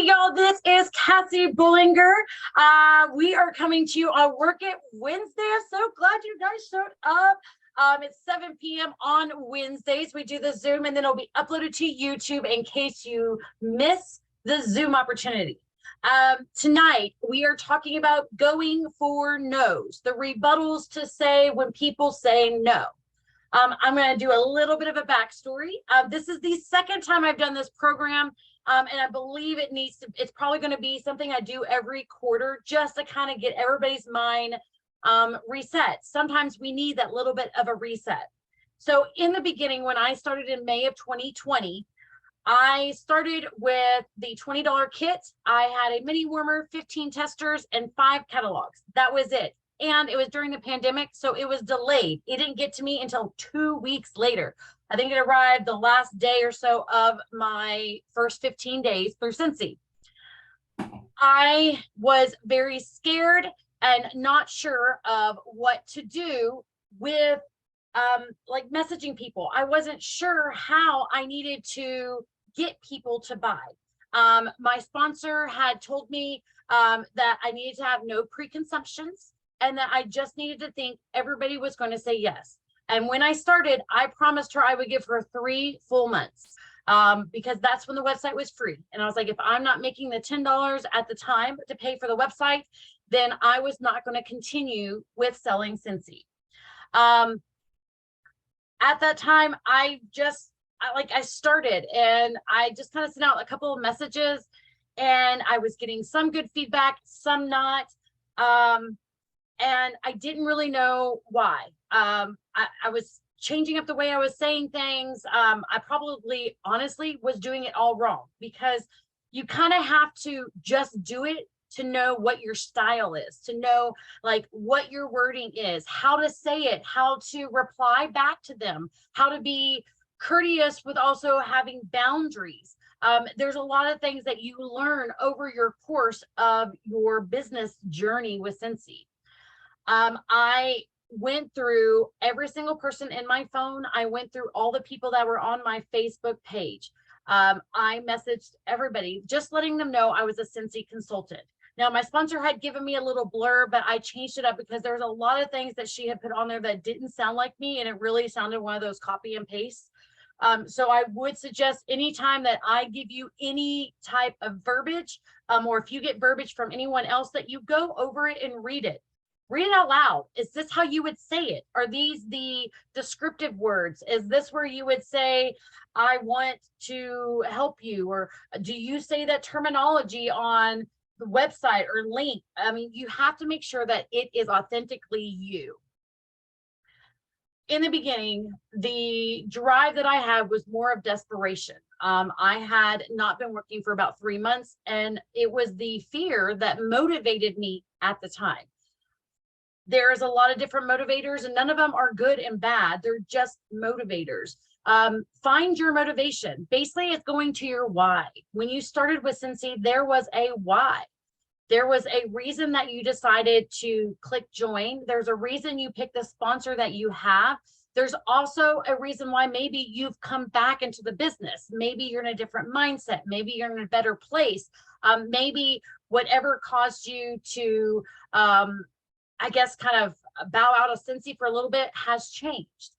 Hey y'all, this is Cassie Bollinger. We are coming to you on Work It Wednesday. I'm so glad you guys showed up. It's 7 p.m. on Wednesdays. We do the Zoom and then it'll be uploaded to YouTube in case you miss the Zoom opportunity. Tonight, we are talking about going for no's, the rebuttals to say when people say no. I'm going to do a little bit of a backstory. This is the second time I've done this program. And I believe it's probably going to be something I do every quarter just to kind of get everybody's mind reset. Sometimes we need that little bit of a reset. So in the beginning, when I started in May of 2020, I started with the $20 kit. I had a mini warmer, 15 testers, and 5 catalogs. That was it. And it was during the pandemic, so it was delayed. It didn't get to me until 2 weeks later. I think it arrived the last day or so of my first 15 days through Scentsy. I was very scared and not sure of what to do with like messaging people. I wasn't sure how I needed to get people to buy. My sponsor had told me that I needed to have no preconceptions and that I just needed to think everybody was going to say yes. And when I started, I promised her I would give her 3 full months because that's when the website was free. And I was like, if I'm not making the $10 at the time to pay for the website, then I was not going to continue with selling Scentsy. At that time, I started and I just kind of sent out a couple of messages and I was getting some good feedback, some not. And I didn't really know why. I was changing up the way I was saying things. I probably honestly was doing it all wrong because you kind of have to just do it to know what your style is, to know like what your wording is, how to say it, how to reply back to them, how to be courteous with also having boundaries. There's a lot of things that you learn over your course of your business journey with Scentsy. I went through every single person in my phone. I went through all the people that were on my Facebook page. I messaged everybody, just letting them know I was a Scentsy consultant. Now, my sponsor had given me a little blurb, but I changed it up because there was a lot of things that she had put on there that didn't sound like me, and it really sounded one of those copy and paste. So I would suggest anytime that I give you any type of verbiage, or if you get verbiage from anyone else, that you go over it and read it. Read it out loud. Is this how you would say it? Are these the descriptive words? Is this where you would say, I want to help you? Or do you say that terminology on the website or link? I mean, you have to make sure that it is authentically you. In the beginning, the drive that I had was more of desperation. I had not been working for about 3 months, and it was the fear that motivated me at the time. There's a lot of different motivators and none of them are good and bad. They're just motivators. Find your motivation. Basically, it's going to your why. When you started with Scentsy, there was a why. There was a reason that you decided to click join. There's a reason you picked the sponsor that you have. There's also a reason why maybe you've come back into the business. Maybe you're in a different mindset. Maybe you're in a better place. Maybe whatever caused you to I guess kind of bow out of Scentsy for a little bit has changed.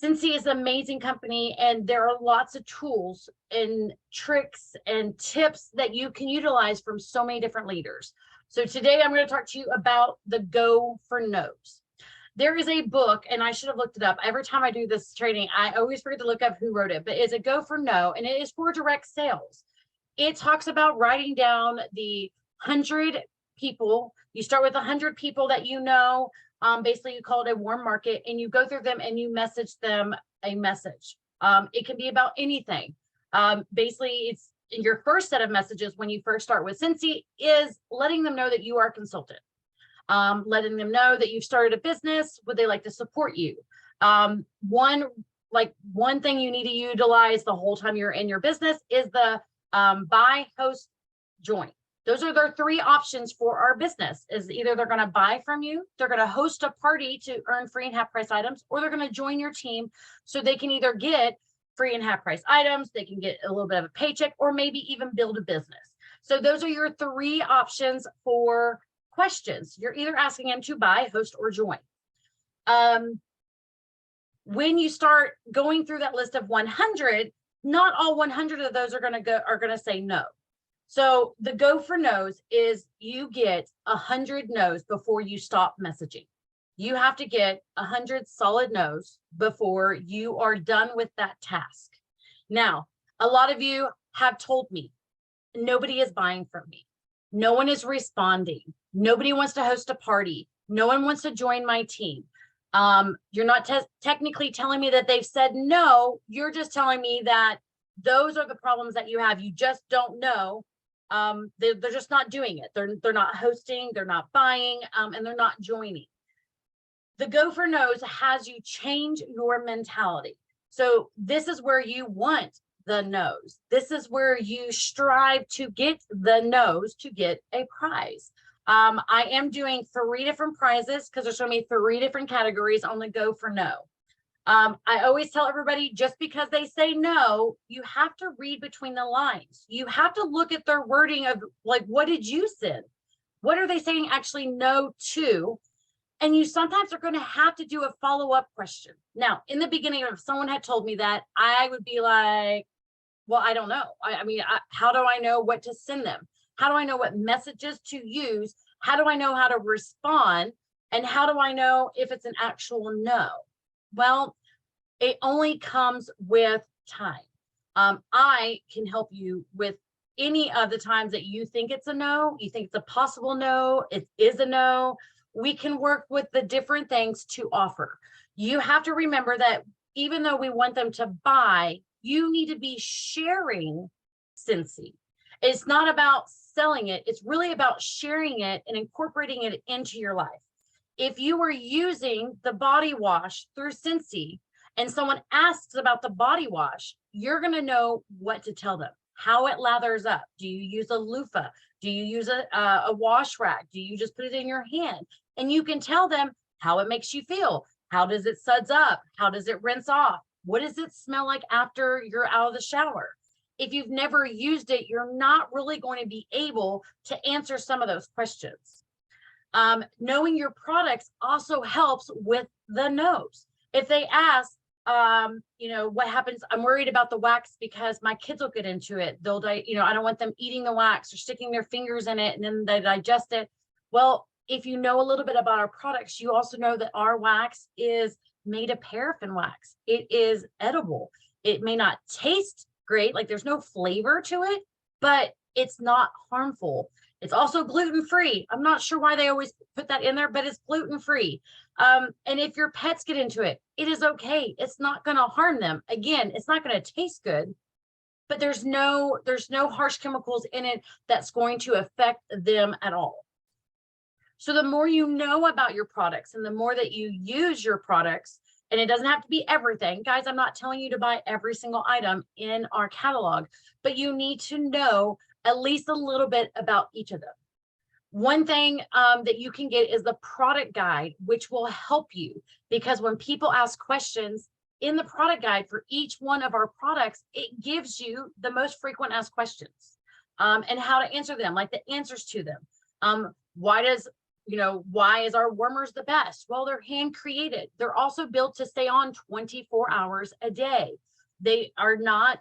Scentsy is an amazing company and there are lots of tools and tricks and tips that you can utilize from so many different leaders. So today I'm going to talk to you about the go for no's. There is a book, and I should have looked it up. Every time I do this training, I always forget to look up who wrote it, but it's a go for no, and it is for direct sales. It talks about writing down the 100 people. You start with 100 people that you know. Basically, you call it a warm market, and you go through them and you message them a message. It can be about anything. Basically, it's in your first set of messages when you first start with Scentsy is letting them know that you are a consultant. Letting them know that you've started a business. Would they like to support you? One thing you need to utilize the whole time you're in your business is the buy, host, join. Those are their 3 options for our business. Is either they're going to buy from you, they're going to host a party to earn free and half price items, or they're going to join your team so they can either get free and half price items. They can get a little bit of a paycheck, or maybe even build a business. So those are your 3 options for questions. You're either asking them to buy, host, or join. When you start going through that list of 100, not all 100 of those are going to say no. So the go for no's is you get 100 no's before you stop messaging. You have to get 100 solid no's before you are done with that task. Now, a lot of you have told me, nobody is buying from me. No one is responding. Nobody wants to host a party. No one wants to join my team. You're not technically telling me that they've said no. You're just telling me that those are the problems that you have. You just don't know. They're just not doing it. They're not hosting, they're not buying, and they're not joining. The go for no's has you change your mentality. So this is where you want the no's. This is where you strive to get the no's to get a prize. I am doing 3 different prizes because there's going to be 3 different categories on the go for no. I always tell everybody, just because they say no, you have to read between the lines. You have to look at their wording of like, what did you send? What are they saying actually no to? And you sometimes are going to have to do a follow-up question. Now, in the beginning, if someone had told me that, I would be like, well, I don't know. I mean, how do I know what to send them? How do I know what messages to use? How do I know how to respond? And how do I know if it's an actual no? Well, it only comes with time. I can help you with any of the times that you think it's a no, you think it's a possible no, it is a no. We can work with the different things to offer. You have to remember that even though we want them to buy, you need to be sharing Scentsy. It's not about selling it. It's really about sharing it and incorporating it into your life. If you were using the body wash through Scentsy and someone asks about the body wash, you're going to know what to tell them, how it lathers up. Do you use a loofah? Do you use a wash rack? Do you just put it in your hand? And you can tell them how it makes you feel. How does it suds up? How does it rinse off? What does it smell like after you're out of the shower? If you've never used it, you're not really going to be able to answer some of those questions. Knowing your products also helps with the no's. If they ask, what happens? I'm worried about the wax because my kids will get into it. They'll, I don't want them eating the wax or sticking their fingers in it and then they digest it. Well, if you know a little bit about our products, you also know that our wax is made of paraffin wax. It is edible. It may not taste great, like there's no flavor to it, but it's not harmful. It's also gluten-free. I'm not sure why they always put that in there, but it's gluten-free. And if your pets get into it, it is okay. It's not going to harm them. Again, it's not going to taste good, but there's no harsh chemicals in it that's going to affect them at all. So the more you know about your products and the more that you use your products, and it doesn't have to be everything. Guys, I'm not telling you to buy every single item in our catalog, but you need to know at least a little bit about each of them. One thing that you can get is the product guide, which will help you, because when people ask questions in the product guide for each one of our products, it gives you the most frequent asked questions and how to answer them, like the answers to them. Why is our warmers the best? Well, they're hand created. They're also built to stay on 24 hours a day. They are not,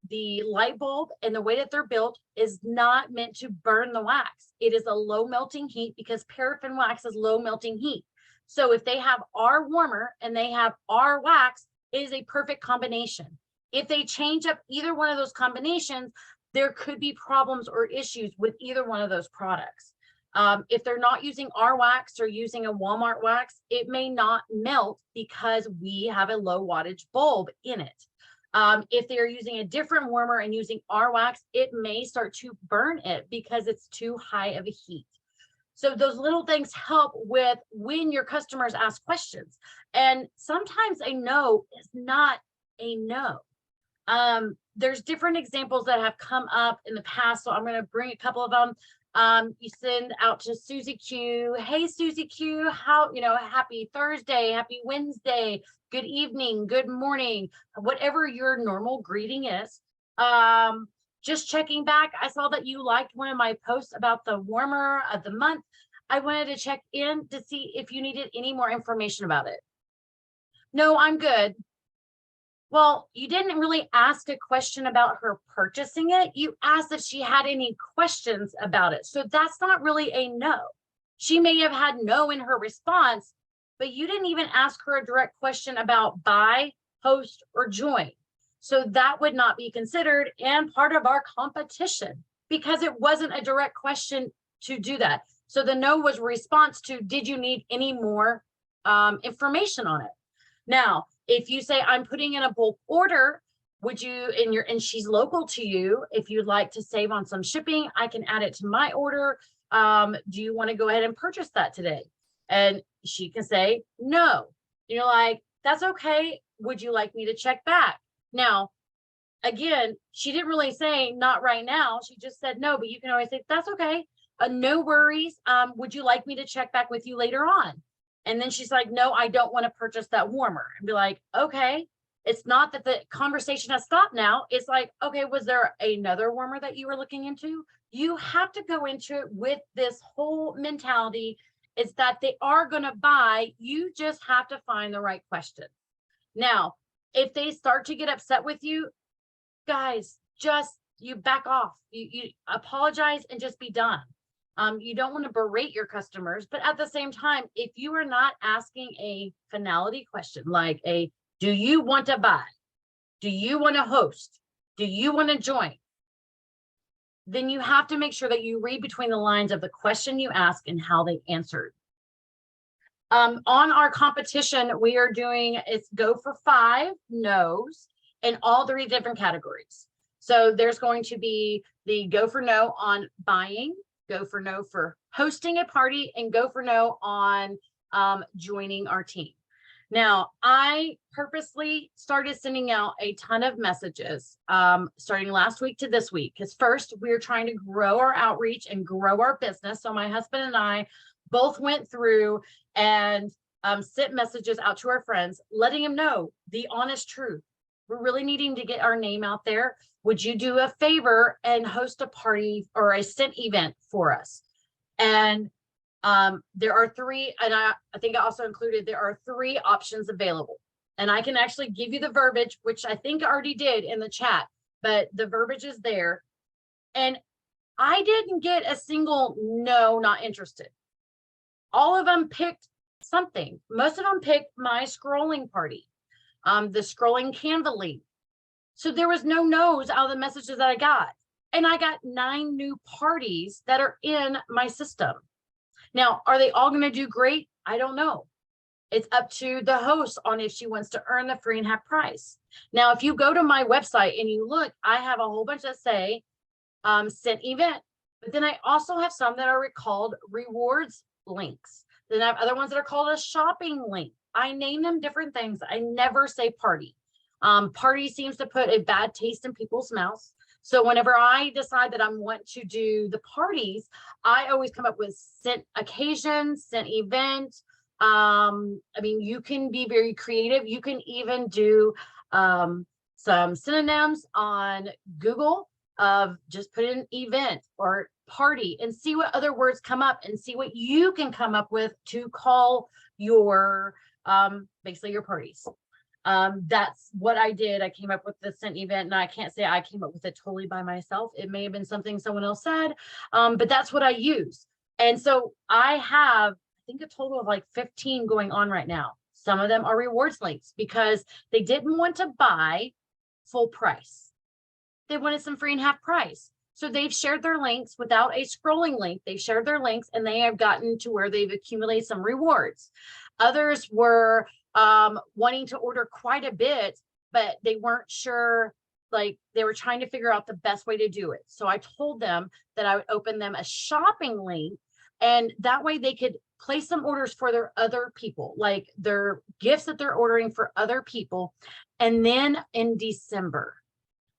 the light bulb and the way that they're built is not meant to burn the wax. It is a low melting heat because paraffin wax is low melting heat. So if they have our warmer and they have our wax, it is a perfect combination. If they change up either one of those combinations, there could be problems or issues with either one of those products. If they're not using our wax or using a Walmart wax, it may not melt because we have a low wattage bulb in it. If they're using a different warmer and using our wax, it may start to burn it because it's too high of a heat. So those little things help with when your customers ask questions. And sometimes a no is not a no. There's different examples that have come up in the past, so I'm going to bring a couple of them. You send out to Susie Q. Hey, Susie Q, how, happy Thursday, happy Wednesday, good evening, good morning, whatever your normal greeting is. Just checking back. I saw that you liked one of my posts about the warmer of the month. I wanted to check in to see if you needed any more information about it. No, I'm good. Well, you didn't really ask a question about her purchasing it. You asked if she had any questions about it. So that's not really a no. She may have had no in her response, but you didn't even ask her a direct question about buy, host, or join. So that would not be considered and part of our competition because it wasn't a direct question to do that. So the no was a response to, did you need any more information on it? Now, if you say I'm putting in a bulk order, would you, and she's local to you, if you'd like to save on some shipping, I can add it to my order. Do you want to go ahead and purchase that today? And she can say no. You're like, that's okay. Would you like me to check back? Now, again, she didn't really say not right now. She just said no, but you can always say, that's okay. No worries. Would you like me to check back with you later on? And then she's like, no, I don't want to purchase that warmer. And be like, okay. It's not that the conversation has stopped now. It's like, okay, was there another warmer that you were looking into? You have to go into it with this whole mentality is that they are going to buy. You just have to find the right question. Now, if they start to get upset with you, guys, just you back off. You apologize and just be done. You don't want to berate your customers, but at the same time, if you are not asking a finality question, like a, do you want to buy? Do you want to host? Do you want to join? Then you have to make sure that you read between the lines of the question you ask and how they answered. On our competition, we are doing, it's go for 5 no's in all 3 different categories. So there's going to be the go for no on buying, go for no for hosting a party, and go for no on joining our team. Now, I purposely started sending out a ton of messages starting last week to this week, because first we're trying to grow our outreach and grow our business. So my husband and I both went through and sent messages out to our friends, letting them know the honest truth. We're really needing to get our name out there. Would you do a favor and host a party or a scent event for us? And there are 3, and I think I also included, there are 3 options available. And I can actually give you the verbiage, which I think I already did in the chat, but the verbiage is there. And I didn't get a single no, not interested. All of them picked something. Most of them picked my scrolling party, the scrolling Canva lead. So there was no no's out of the messages that I got. And I got 9 new parties that are in my system. Now, are they all going to do great? I don't know. It's up to the host on if she wants to earn the free and half price. Now, if you go to my website and you look, I have a whole bunch that say scent event, but then I also have some that are called rewards links. Then I have other ones that are called a shopping link. I name them different things. I never say party. Party seems to put a bad taste in people's mouths. So whenever I decide that I want to do the parties, I always come up with scent occasion, scent event. I mean, you can be very creative. You can even do some synonyms on Google of just put in event or party and see what other words come up and see what you can come up with to call your basically your parties. That's what I did. I came up with the scent event, and I can't say I came up with it totally by myself. It may have been something someone else said, but that's what I use. And so I have, I think, a total of like 15 going on right now. Some of them are rewards links because they didn't want to buy full price. They wanted some free and half price. So they've shared their links without a scrolling link. They've shared their links and they have gotten to where they've accumulated some rewards. Others were wanting to order quite a bit, but they weren't sure, like they were trying to figure out the best way to do it. So I told them that I would open them a shopping link, and that way they could place some orders for their other people, like their gifts that they're ordering for other people. And then in December,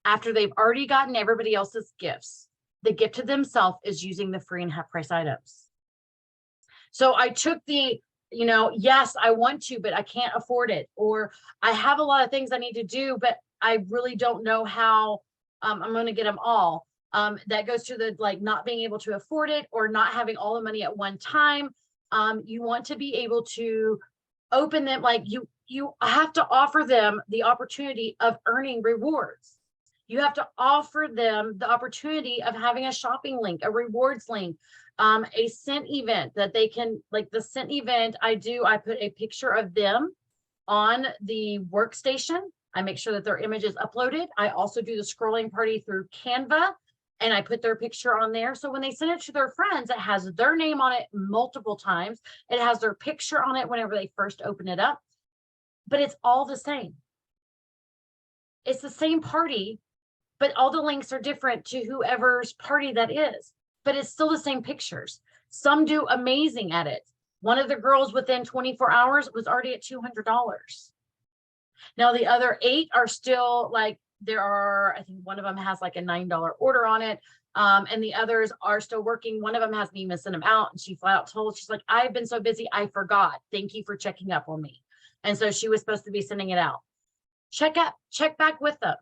after they've already gotten everybody else's gifts, the gift to themselves is using the free and half price items. So I took the, yes, I want to, but I can't afford it. Or I have a lot of things I need to do, but I really don't know how I'm going to get them all. That goes to the like not being able to afford it or not having all the money at one time. You want to be able to open them, like you have to offer them the opportunity of earning rewards. You have to offer them the opportunity of having a shopping link, a rewards link, a scent event that they can, like the scent event I put a picture of them on the workstation. I make sure that their image is uploaded. I also do the scrolling party through Canva, and I put their picture on there. So when they send it to their friends, it has their name on it multiple times. It has their picture on it whenever they first open it up, but it's all the same. It's the same party, but all the links are different to whoever's party that is, but it's still the same pictures. Some do amazing at it. One of the girls within 24 hours was already at $200. Now the other 8 are still like, I think one of them has like a $9 order on it. And the others are still working. One of them hasn't even sent them out. And she flat out told, she's like, I've been so busy, I forgot. Thank you for checking up on me. And so she was supposed to be sending it out. Check back with them.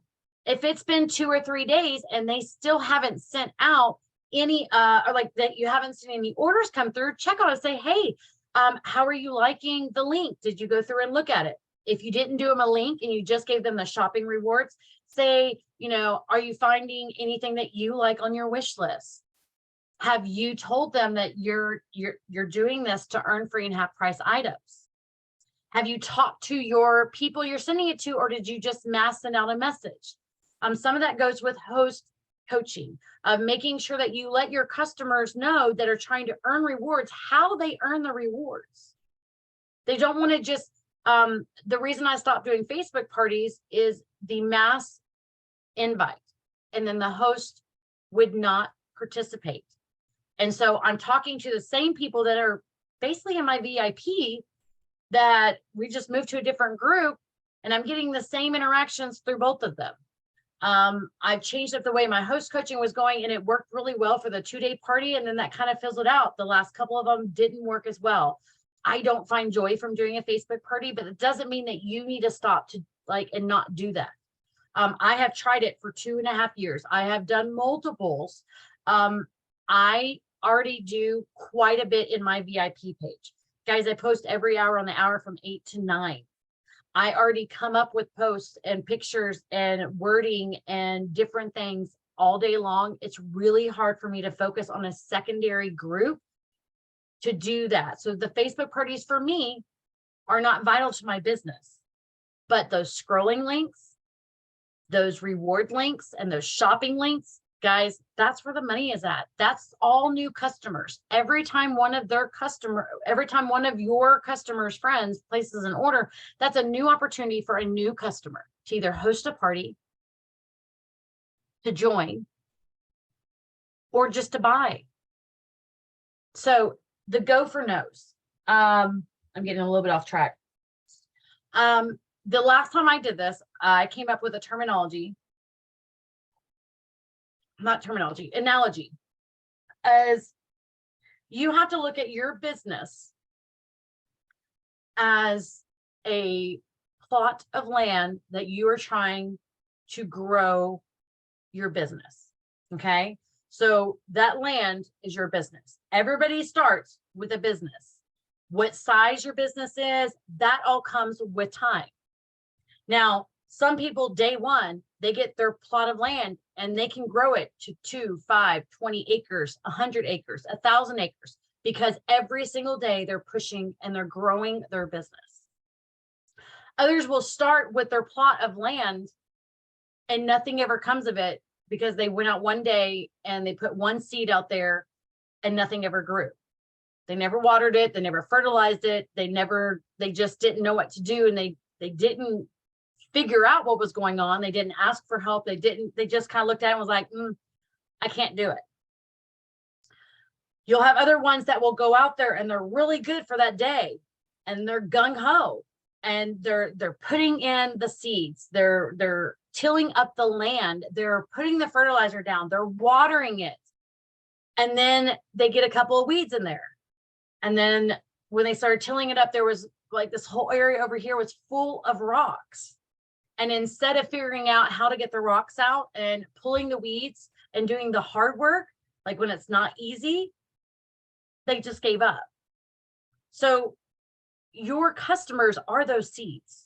If it's been 2 or 3 days and they still haven't sent out any, or like that you haven't seen any orders come through, check on it and say, hey, how are you liking the link? Did you go through and look at it? If you didn't do them a link and you just gave them the shopping rewards, say, are you finding anything that you like on your wish list? Have you told them that you're doing this to earn free and half price items? Have you talked to your people you're sending it to, or did you just mass send out a message? Some of that goes with host coaching, making sure that you let your customers know that are trying to earn rewards, how they earn the rewards. They don't want to just, the reason I stopped doing Facebook parties is the mass invite, and then the host would not participate. And so I'm talking to the same people that are basically in my VIP that we just moved to a different group, and I'm getting the same interactions through both of them. I've changed up the way my host coaching was going, and it worked really well for the 2-day party. And then that kind of fizzled out. The last couple of them didn't work as well. I don't find joy from doing a Facebook party, but it doesn't mean that you need to stop to and not do that. I have tried it for 2.5 years. I have done multiples. I already do quite a bit in my VIP page. Guys, I post every hour on the hour from 8 to 9. I already come up with posts and pictures and wording and different things all day long. It's really hard for me to focus on a secondary group to do that. So the Facebook parties for me are not vital to my business, but those scrolling links, those reward links, and those shopping links, guys, that's where the money is at. That's all new customers. Every time one of your customers' friends places an order, that's a new opportunity for a new customer to either host a party, to join, or just to buy. So the go for no's. I'm getting a little bit off track. The last time I did this, I came up with a analogy, as you have to look at your business as a plot of land that you are trying to grow your business. Okay. So that land is your business. Everybody starts with a business. What size your business is, that all comes with time. Now, some people day one, they get their plot of land and they can grow it to 2, 5, 20 acres, 100 acres, 1,000 acres, because every single day they're pushing and they're growing their business. Others will start with their plot of land and nothing ever comes of it because they went out one day and they put one seed out there and nothing ever grew. They never watered it. They never fertilized it. They just didn't know what to do. And they didn't figure out what was going on. They didn't ask for help. They just kind of looked at it and was like, I can't do it. You'll have other ones that will go out there and they're really good for that day and they're gung-ho and they're putting in the seeds. They're tilling up the land. They're putting the fertilizer down. They're watering it. And then they get a couple of weeds in there. And then when they started tilling it up, there was like this whole area over here was full of rocks. And instead of figuring out how to get the rocks out and pulling the weeds and doing the hard work, like when it's not easy, they just gave up. So your customers are those seeds.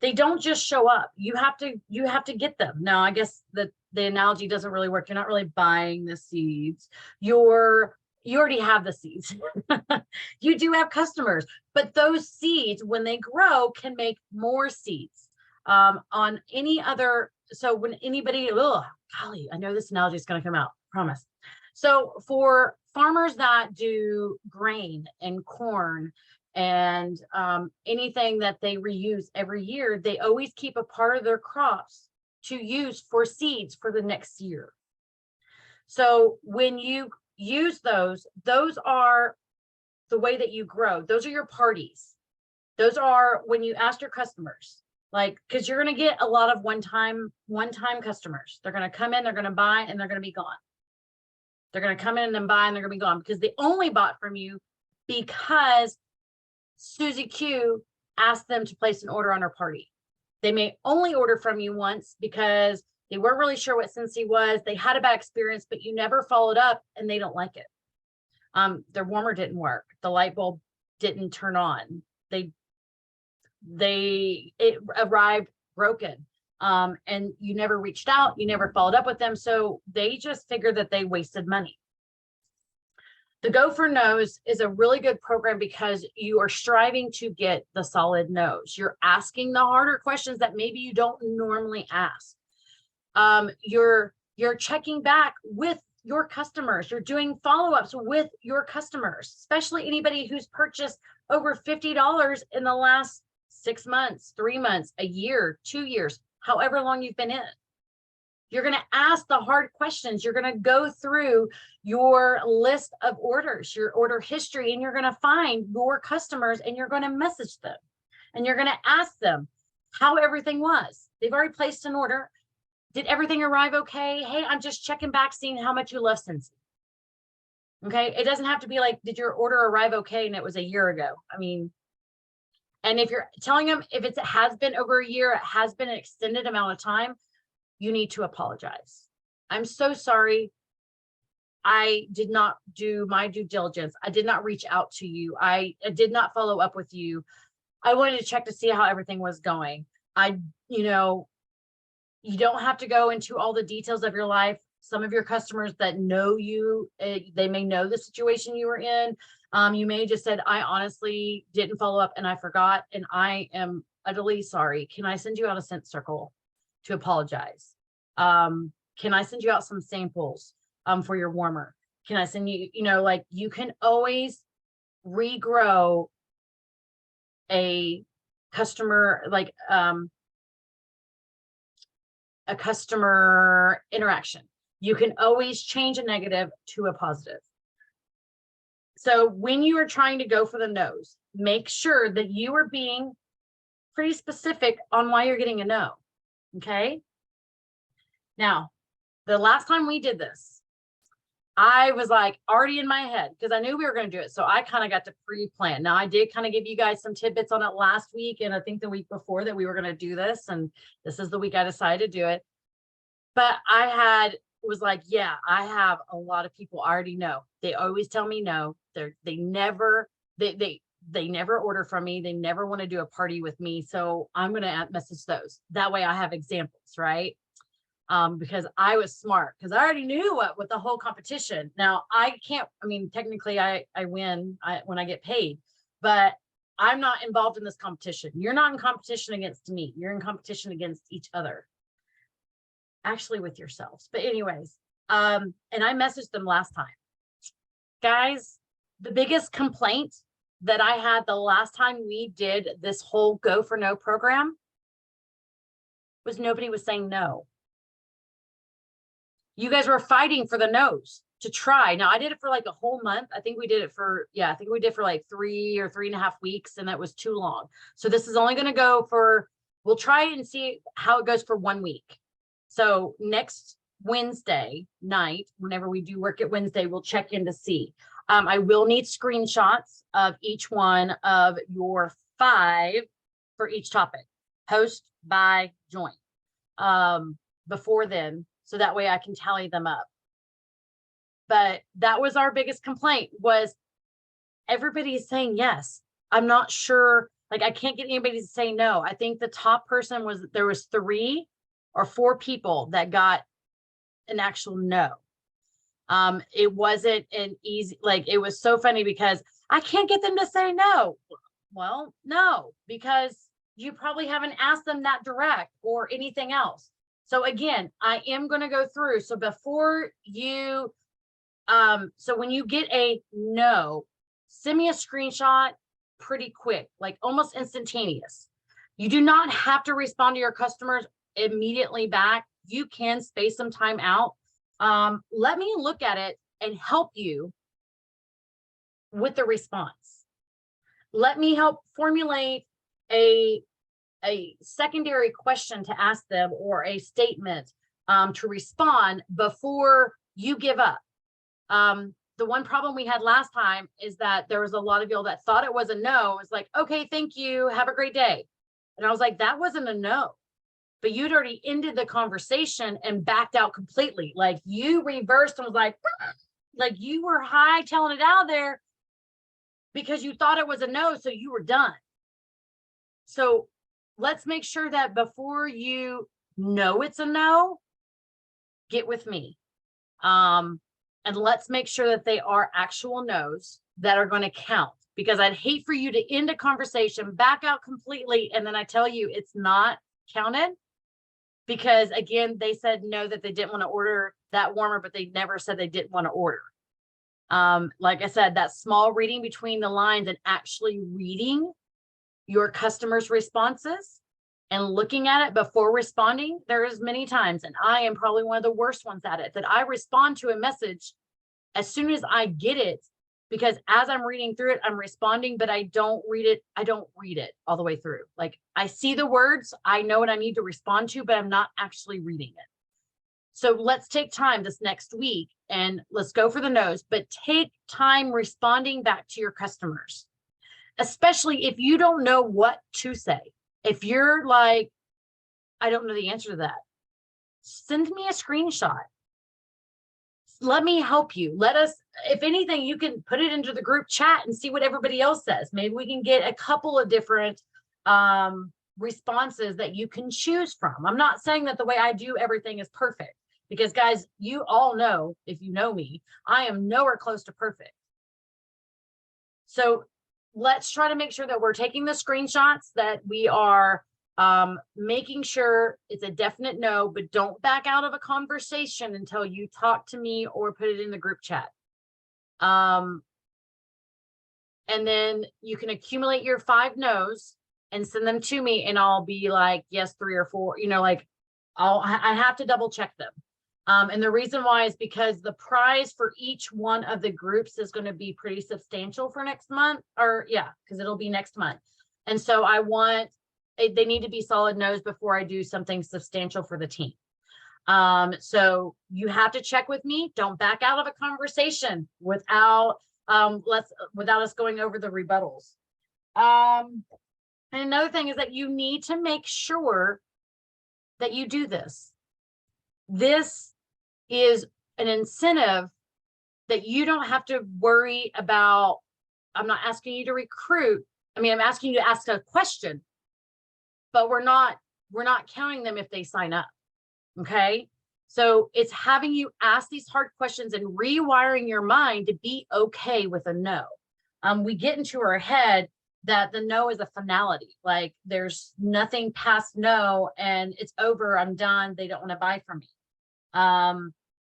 They don't just show up. You have to get them. Now, I guess that the analogy doesn't really work. You're not really buying the seeds. You already have the seeds. You do have customers, but those seeds, when they grow, can make more seeds. On any other, so when anybody, oh, golly, I know this analogy is going to come out, promise. So for farmers that do grain and corn and anything that they reuse every year, they always keep a part of their crops to use for seeds for the next year. So when you use those are the way that you grow. Those are your parties. Those are when you ask your customers, like, because you're going to get a lot of one-time customers. They're going to come in, they're going to buy, and they're going to be gone. They're going to come in and buy, and they're going to be gone because they only bought from you because Susie Q asked them to place an order on her party. They may only order from you once because they weren't really sure what Scentsy was. They had a bad experience, but you never followed up and they don't like it. Their warmer didn't work. The light bulb didn't turn on. It arrived broken. And you never reached out, you never followed up with them. So they just figured that they wasted money. The Go for No's is a really good program because you are striving to get the solid no's. You're asking the harder questions that maybe you don't normally ask. You're checking back with your customers. You're doing follow-ups with your customers, especially anybody who's purchased over $50 in the last 6 months, 3 months, a year, 2 years, however long you've been in. You're going to ask the hard questions. You're going to go through your list of orders, your order history, and you're going to find your customers and you're going to message them. And you're going to ask them how everything was. They've already placed an order. Did everything arrive okay? Hey, I'm just checking back, seeing how much you love Scentsy. Okay, it doesn't have to be like, did your order arrive okay and it was a year ago? I mean, and if you're telling them if it has been over a year, it has been an extended amount of time, you need to apologize. I'm so sorry. I did not do my due diligence. I did not reach out to you. I did not follow up with you. I wanted to check to see how everything was going. You don't have to go into all the details of your life. Some of your customers that know you, they may know the situation you were in. You may just said, I honestly didn't follow up and I forgot, and I am utterly sorry. Can I send you out a scent circle to apologize? Can I send you out some samples for your warmer? Can I send you, like you can always regrow a customer, like a customer interaction. You can always change a negative to a positive. So when you are trying to go for the no's, make sure that you are being pretty specific on why you're getting a no. Okay. Now, the last time we did this, I was like already in my head because I knew we were going to do it. So I kind of got to pre-plan. Now I did kind of give you guys some tidbits on it last week. And I think the week before that we were going to do this. And this is the week I decided to do it. But was like, yeah, I have a lot of people I already know. They always tell me no. They never order from me. They never want to do a party with me. So I'm going to message those. That way I have examples, right? Because I was smart because I already knew what the whole competition. Now technically I win when I get paid, but I'm not involved in this competition. You're not in competition against me. You're in competition against each other. Actually with yourselves. But anyways, and I messaged them last time. Guys, the biggest complaint that I had the last time we did this whole Go for No program was nobody was saying no. You guys were fighting for the no's to try. Now I did it for like a whole month. I think we did for like 3 or 3.5 weeks, and that was too long. So this is only going to go for, we'll try and see how it goes for 1 week. So next Wednesday night, whenever we do work at Wednesday, we'll check in to see. I will need screenshots of each one of your 5 for each topic, host, buy, join, before then, so that way I can tally them up. But that was our biggest complaint, was everybody is saying yes. I'm not sure, like I can't get anybody to say no. I think the top person was, there was 3 or 4 people that got an actual no. It wasn't an easy, like it was so funny because I can't get them to say no. Well, no, because you probably haven't asked them that direct or anything else. So again, I am going to go through. So before you, so when you get a no, send me a screenshot pretty quick, like almost instantaneous. You do not have to respond to your customers immediately back. You can space some time out. Let me look at it and help you with the response. Let me help formulate a secondary question to ask them, or a statement to respond before you give up. The one problem we had last time is that there was a lot of people that thought it was a no. It's like, okay, thank you, have a great day. And I was like, that wasn't a no, but you'd already ended the conversation and backed out completely. Like you reversed and was like you were hightailing it out there because you thought it was a no, so you were done. So let's make sure that before you know it's a no, get with me. And let's make sure that they are actual no's that are going to count, because I'd hate for you to end a conversation, back out completely, and then I tell you it's not counted. Because again, they said no, that they didn't want to order that warmer, but they never said they didn't want to order. Like I said, that small reading between the lines and actually reading your customers' responses and looking at it before responding. There's many times, and I am probably one of the worst ones at it, that I respond to a message as soon as I get it, because as I'm reading through it, I'm responding, but I don't read it. I don't read it all the way through. Like I see the words, I know what I need to respond to, but I'm not actually reading it. So let's take time this next week and let's go for the no's, but take time responding back to your customers, especially if you don't know what to say. If you're like, I don't know the answer to that, send me a screenshot. Let me help you. Let us, if anything, you can put it into the group chat and see what everybody else says. Maybe we can get a couple of different responses that you can choose from. I'm not saying that the way I do everything is perfect, because guys, you all know, if you know me, I am nowhere close to perfect. So let's try to make sure that we're taking the screenshots, that we are making sure it's a definite no, but don't back out of a conversation until you talk to me or put it in the group chat. And then you can accumulate your 5 no's and send them to me, and I'll be like, yes, 3 or 4, you know, like I have to double check them. And the reason why is because the prize for each one of the groups is going to be pretty substantial for next month, or yeah, because it'll be next month. And so I want, they need to be solid no's before I do something substantial for the team. So you have to check with me. Don't back out of a conversation without without us going over the rebuttals. And another thing is that you need to make sure that you do this. This is an incentive that you don't have to worry about. I'm not asking you to recruit. I mean, I'm asking you to ask a question, but we're not counting them if they sign up. Okay. So it's having you ask these hard questions and rewiring your mind to be okay with a no. We get into our head that the no is a finality. Like there's nothing past no and it's over. I'm done. They don't want to buy from me.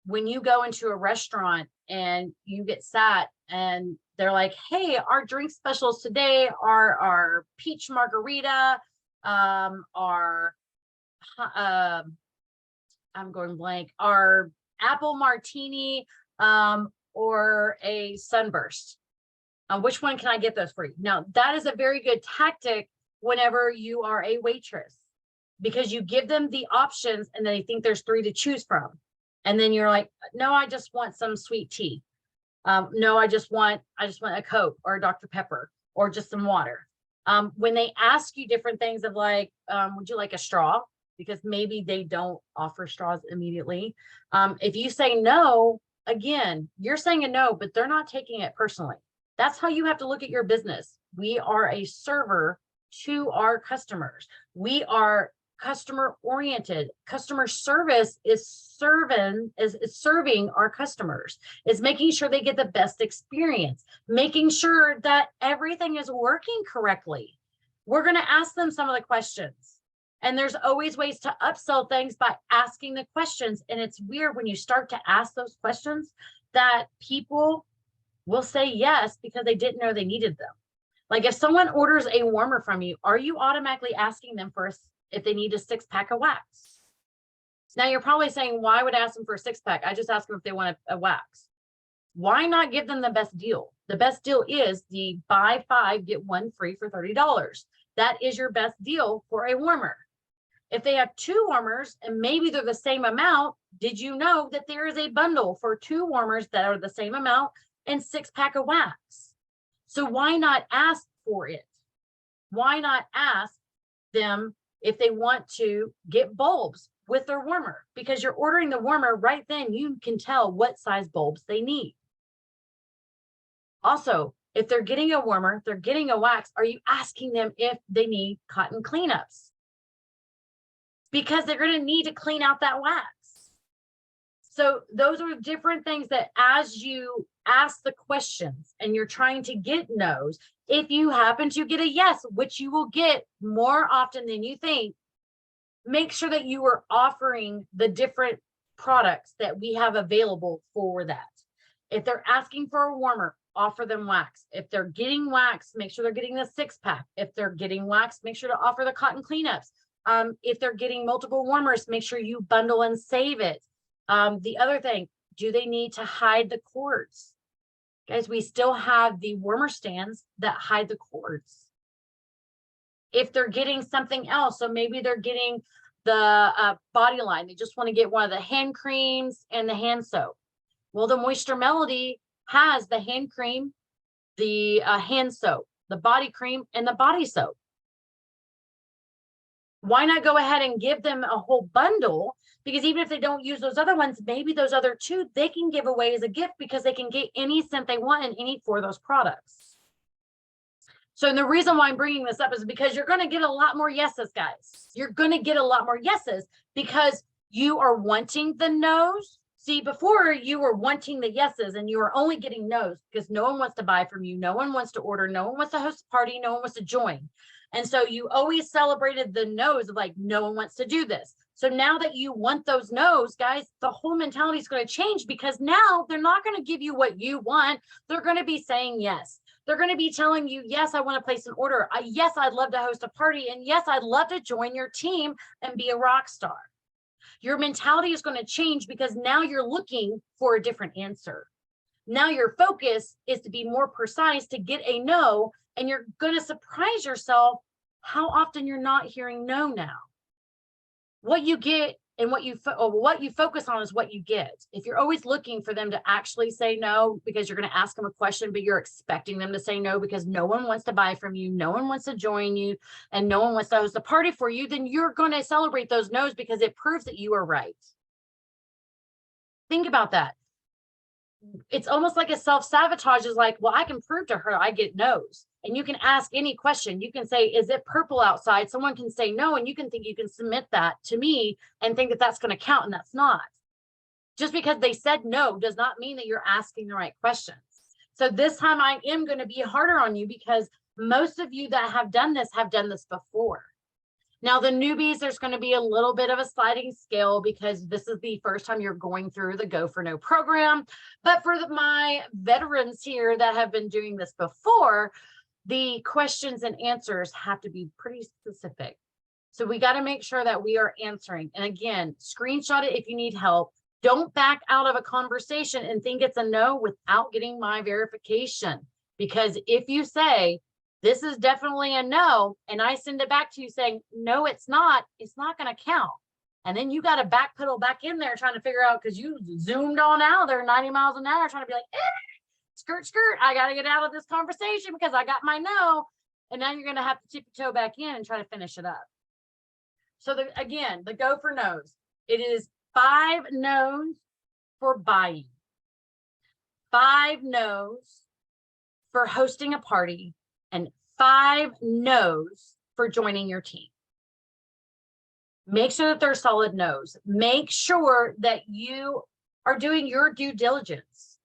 When you go into a restaurant and you get sat and they're like, hey, our drink specials today are our peach margarita, our I'm going blank, our apple martini, or a sunburst. Which one can I get those for you? Now, that is a very good tactic whenever you are a waitress, because you give them the options and they think there's 3 to choose from. And then you're like, no, I just want some sweet tea. No, I just want a Coke or a Dr. Pepper or just some water. When they ask you different things of like, would you like a straw? Because maybe they don't offer straws immediately. If you say no, again, you're saying a no, but they're not taking it personally. That's how you have to look at your business. We are a server to our customers. We are customer oriented. Customer service is serving our customers, is making sure they get the best experience, making sure that everything is working correctly. We're going to ask them some of the questions. And there's always ways to upsell things by asking the questions. And it's weird when you start to ask those questions that people will say yes because they didn't know they needed them. Like if someone orders a warmer from you, are you automatically asking them for if they need a 6-pack of wax? Now you're probably saying, why would I ask them for a 6-pack? I just ask them if they want a wax. Why not give them the best deal? The best deal is the buy 5, get 1 free for $30. That is your best deal for a warmer. If they have 2 warmers and maybe they're the same amount, did you know that there is a bundle for 2 warmers that are the same amount and 6-pack of wax? So why not ask for it? Why not ask them if they want to get bulbs with their warmer? Because you're ordering the warmer right then, you can tell what size bulbs they need. Also, if they're getting a warmer, if they're getting a wax, are you asking them if they need cotton cleanups? Because they're going to need to clean out that wax. So those are different things that as you ask the questions and you're trying to get no's, if you happen to get a yes, which you will get more often than you think, make sure that you are offering the different products that we have available for that. If they're asking for a warmer, offer them wax. If they're getting wax, make sure they're getting the 6-pack. If they're getting wax, make sure to offer the cotton cleanups. If they're getting multiple warmers, make sure you bundle and save it. The other thing, do they need to hide the cords? Guys, we still have the warmer stands that hide the cords. If they're getting something else, so maybe they're getting the body line, they just want to get one of the hand creams and the hand soap. Well, the Moisture Melody has the hand cream, the hand soap, the body cream, and the body soap. Why not go ahead and give them a whole bundle? Because even if they don't use those other ones, maybe those other 2 they can give away as a gift because they can get any scent they want and any 4 of those products. So the reason why I'm bringing this up is because you're going to get a lot more yeses, guys. You're going to get a lot more yeses because you are wanting the no's. See, before you were wanting the yeses and you were only getting no's because no one wants to buy from you. No one wants to order. No one wants to host a party. No one wants to join. And so you always celebrated the no's of like, no one wants to do this. So now that you want those no's, guys, the whole mentality is going to change because now they're not going to give you what you want. They're going to be saying yes. They're going to be telling you, yes, I want to place an order. Yes, I'd love to host a party. And yes, I'd love to join your team and be a rock star. Your mentality is going to change because now you're looking for a different answer. Now your focus is to be more precise to get a no. And you're going to surprise yourself how often you're not hearing no now. What you get and what you focus on is what you get. If you're always looking for them to actually say no because you're going to ask them a question, but you're expecting them to say no because no one wants to buy from you, no one wants to join you, and no one wants to host a party for you, then you're going to celebrate those no's because it proves that you are right. Think about that. It's almost like a self-sabotage is like, well, I can prove to her I get no's. And you can ask any question. You can say, is it purple outside? Someone can say no, and you can think you can submit that to me and think that that's going to count, and that's not. Just because they said no does not mean that you're asking the right questions. So this time I am going to be harder on you because most of you that have done this before. Now, the newbies, there's going to be a little bit of a sliding scale because this is the first time you're going through the Go for No program. But for my veterans here that have been doing this before, the questions and answers have to be pretty specific. So we got to make sure that we are answering. And again, screenshot it if you need help. Don't back out of a conversation and think it's a no without getting my verification. Because if you say, this is definitely a no, and I send it back to you saying, no, it's not going to count. And then you got to backpedal back in there trying to figure out, because you zoomed on out there 90 miles an hour trying to be like, skirt, skirt. I got to get out of this conversation because I got my no. And now you're going to have to tip your toe back in and try to finish it up. So again, the go for no's. It is 5 no's for buying, 5 no's for hosting a party, and 5 no's for joining your team. Make sure that they're solid no's. Make sure that you are doing your due diligence.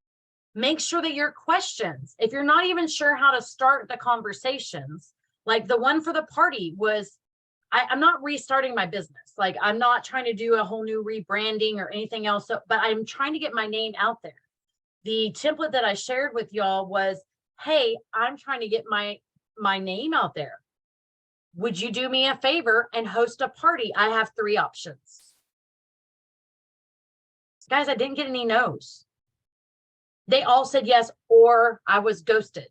Make sure that your questions, if you're not even sure how to start the conversations, like the one for the party was, I'm not restarting my business. Like, I'm not trying to do a whole new rebranding or anything else, but I'm trying to get my name out there. The template that I shared with y'all was, hey, I'm trying to get my name out there. Would you do me a favor and host a party? I have 3 options. Guys, I didn't get any no's. They all said yes, or I was ghosted.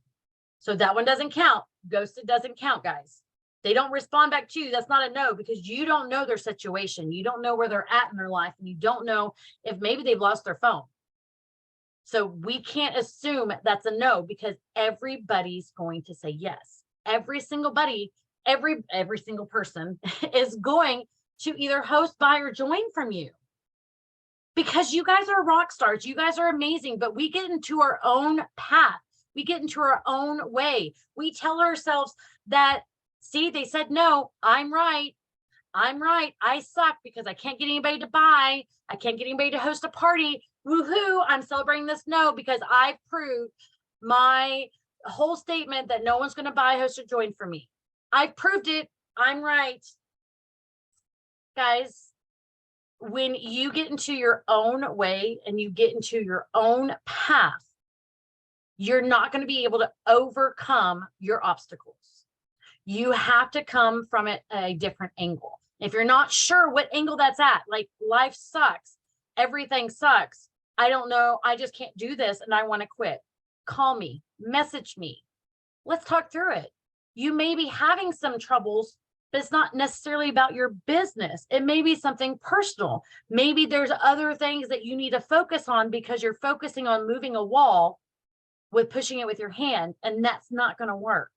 So that one doesn't count. Ghosted doesn't count, guys. They don't respond back to you. That's not a no, because you don't know their situation. You don't know where they're at in their life, and you don't know if maybe they've lost their phone. So we can't assume that's a no, because everybody's going to say yes. Every single buddy, every single person is going to either host, buy, or join from you, because you guys are rock stars. You guys are amazing, but we get into our own path. We get into our own way. We tell ourselves that, see, they said no, I'm right. I'm right. I suck because I can't get anybody to buy. I can't get anybody to host a party. Woohoo, I'm celebrating this no because I've proved my whole statement that no one's going to buy, host, or join for me. I've proved it. I'm right. Guys, when you get into your own way and you get into your own path, you're not going to be able to overcome your obstacles. You have to come from it a different angle. If you're not sure what angle that's at, like life sucks, everything sucks, I don't know, I just can't do this and I want to quit, call me, message me. Let's talk through it. You may be having some troubles, but it's not necessarily about your business. It may be something personal. Maybe there's other things that you need to focus on because you're focusing on moving a wall with pushing it with your hand, and that's not going to work.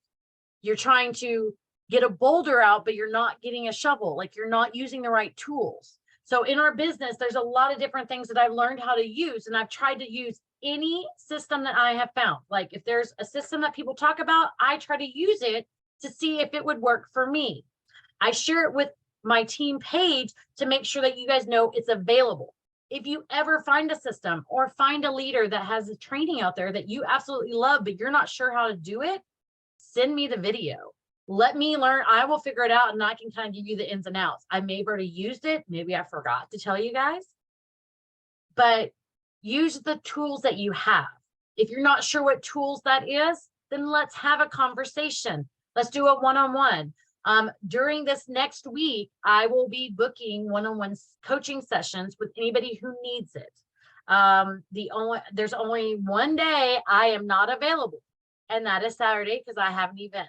You're trying to get a boulder out, but you're not getting a shovel. Like, you're not using the right tools. So in our business, there's a lot of different things that I've learned how to use, and I've tried to use any system that I have found. Like, if there's a system that people talk about, I try to use it to see if it would work for me. I share it with my team page to make sure that you guys know it's available. If you ever find a system or find a leader that has a training out there that you absolutely love, but you're not sure how to do it, send me the video. Let me learn. I will figure it out, and I can kind of give you the ins and outs. I may have already used it. Maybe I forgot to tell you guys, but use the tools that you have. If you're not sure what tools that is, then let's have a conversation. Let's do a one-on-one. During this next week, I will be booking one-on-one coaching sessions with anybody who needs it. There's only one day I am not available, and that is Saturday, because I have an event.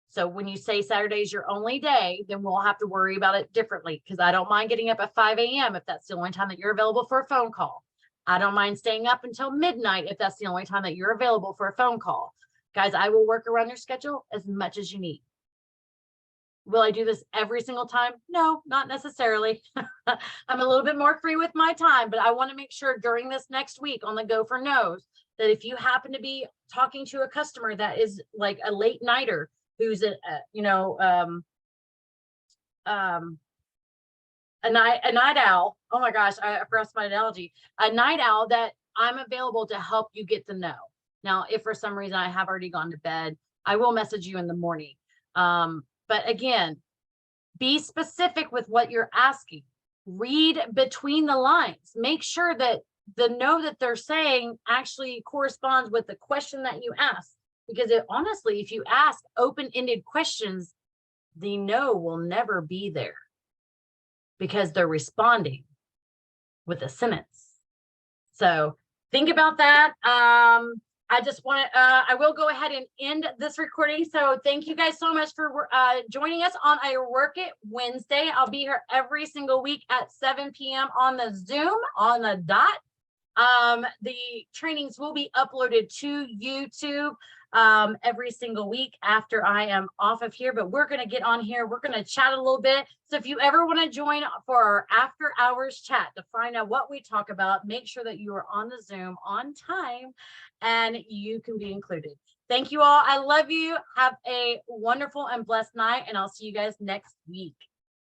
So when you say Saturday is your only day, then we'll have to worry about it differently, because I don't mind getting up at 5 a.m. if that's the only time that you're available for a phone call. I don't mind staying up until midnight if that's the only time that you're available for a phone call. Guys, I will work around your schedule as much as you need. Will I do this every single time? No, not necessarily. I'm a little bit more free with my time, but I want to make sure during this next week on the Go for No's that if you happen to be talking to a customer that is like a late nighter, who's a night owl. Oh my gosh, I forgot my analogy. A night owl, that I'm available to help you get the no. Now, if for some reason I have already gone to bed, I will message you in the morning. But again, be specific with what you're asking. Read between the lines. Make sure that the no that they're saying actually corresponds with the question that you ask. Because honestly, if you ask open-ended questions, the no will never be there, because they're responding with a sentence. So think about that. I just want to, I will go ahead and end this recording. So thank you guys so much for joining us on a Work It Wednesday. I'll be here every single week at 7 p.m. on the Zoom on the dot. The trainings will be uploaded to YouTube every single week after I am off of here, but we're going to get on here. We're going to chat a little bit. So if you ever want to join for our after hours chat to find out what we talk about, make sure that you are on the Zoom on time and you can be included. Thank you all. I love you. Have a wonderful and blessed night, and I'll see you guys next week.